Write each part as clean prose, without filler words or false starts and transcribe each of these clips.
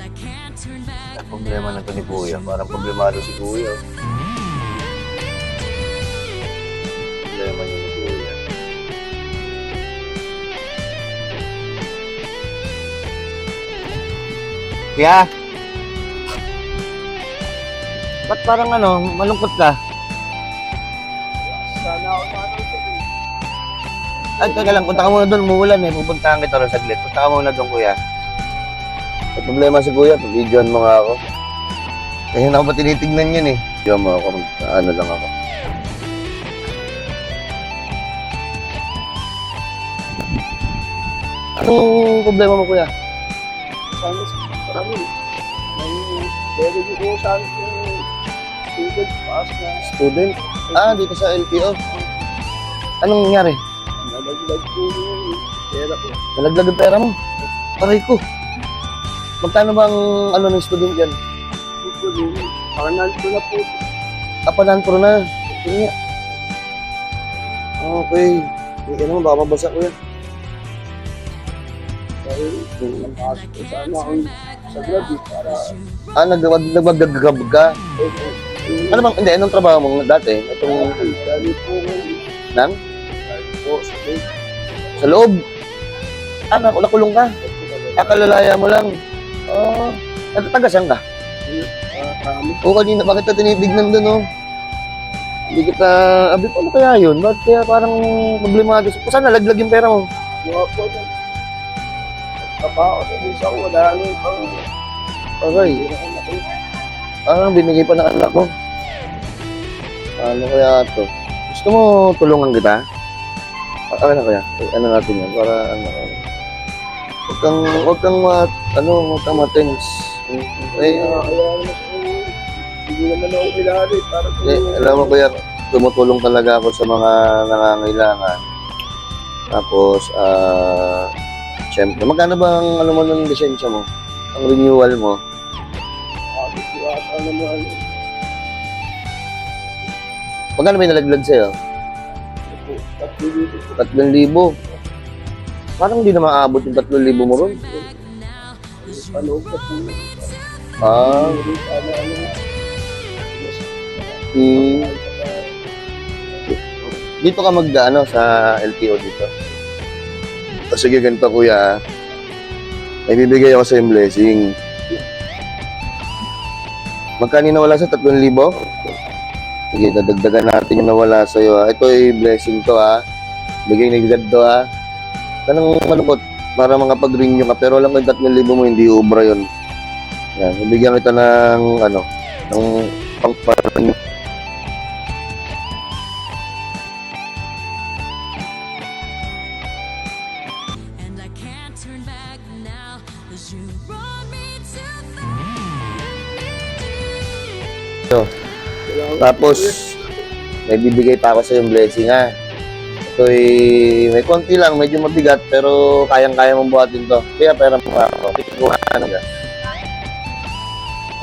Ang problema na ito ni Kuya. Parang problemado si Kuya. Problema niya ni Kuya. Kuya? Ba't parang malungkot ka? Sana ako makakasabay. Ay, teka lang, punta ka muna doon, umuulan eh. Pupuntahan kita rin saglit. Punta ka muna doon, Kuya. May problema si Kuya, pag-videoan mo nga ako. Kaya na ako ba tinitignan yun eh. Videoan mo ako, ano lang ako. Anong problema mo, Kuya? Sana sa kami. Meron ko sana yung student pass na Student? Ah, dito sa LTO. Anong nangyari? nalaglag ko yung pera ko. Nalaglag ang pera mo. Aray ko. Magkano bang ng student yan? Ito yung pangalan ko na po. Kapanan pro na. Sige nga. Okay. Ano mo, baka mabasa ko yan. Dahil napasok ko sana akong sa grabe para Nagwagagagab ka. Ano bang, hindi, anong trabaho mo dati? Itong, dahil po nang? dahil po sa loob. Sa loob? Nakulong ka? Kalalaya mo lang. Taga saan ka? Kami Kanina, bakit ka tinitignan doon, Hindi kita, paano kaya yun? Bakit kaya parang problemado? Saan nalaglag yung pera mo? mga po na kapao sa bisa ko. Wala nang pang Okay. Binigay pa ng anak mo. Ano kaya ito? Gusto mo tulungan kita? Ano kaya? Ano natin yan? Para huwag kang matens. kaya naman hindi naman ako kilala para Alam mo kuya, tumutulong talaga ako sa mga nangangailangan. Tapos, syempre, magkano ba ang mo ng lisensya mo? Ang renewal mo? Magkano ba yung nalaglag sa'yo? 3,000. Parang hindi na maaabot yung 3,000 mo ron. Dito ka sa LTO dito. Sige, ganito kuya. May bibigay ako sa yung blessing. Magkano nawala sa 3,000? Sige, dadagdagan natin yung nawala sa'yo. Ito ay blessing to Bigay ni God to Kanang malungkot para mga pag-renew ka. Pero alam ko yung 3,000 mo, hindi ubra yun. Yan, bibigyan kita ng pang-renew. Tapos, may bibigay pa ako sa yung blessing Ito'y may konti lang, medyo mabigat, pero kayang-kaya mong buhatin to. Kaya pera mo ako.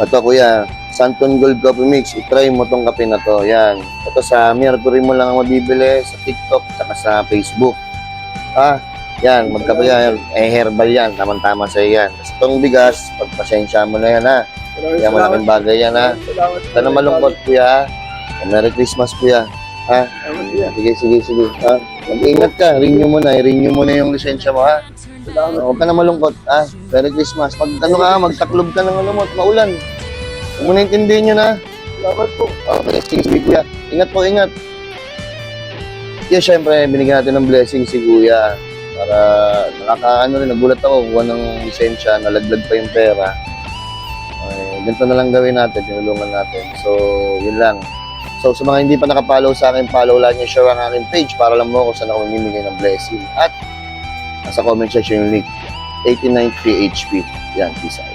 Ito kuya, Santon Gold Coffee Mix. I-try mo tong kape na to. Yan. Ito sa Mercury mo lang ang mabibili, sa TikTok, saka sa Facebook. Yan, magkape yan. Herbal yan. Tamang-tama sa'yo yan. Kasi itong bigas, pagpasensya mo na yan Kaya malaking bagay yan Sana malungkot kuya Merry Christmas kuya Sige Mag-ingat ka, renew mo na yung lisensya mo Huwag ka na malungkot Merry Christmas. Pag magtaklob ka ng maulan. Huwag mo na intindihin nyo Salamat po. Okay, sige kuya. Ingat po, ingat. Kaya syempre, binigyan natin ng blessing si kuya para nagulat ako, kuha ng lisensya, nalaglag pa yung pera. Ganito na lang gawin natin, tinulungan natin. So, yun lang. So, sa mga hindi pa nakapollow sa akin, follow lang niyo, share ang aking page para alam mo kung saan ako mamimigay ng blessing. At, nasa comment section yung link, 89 PHP. Yan, peace out.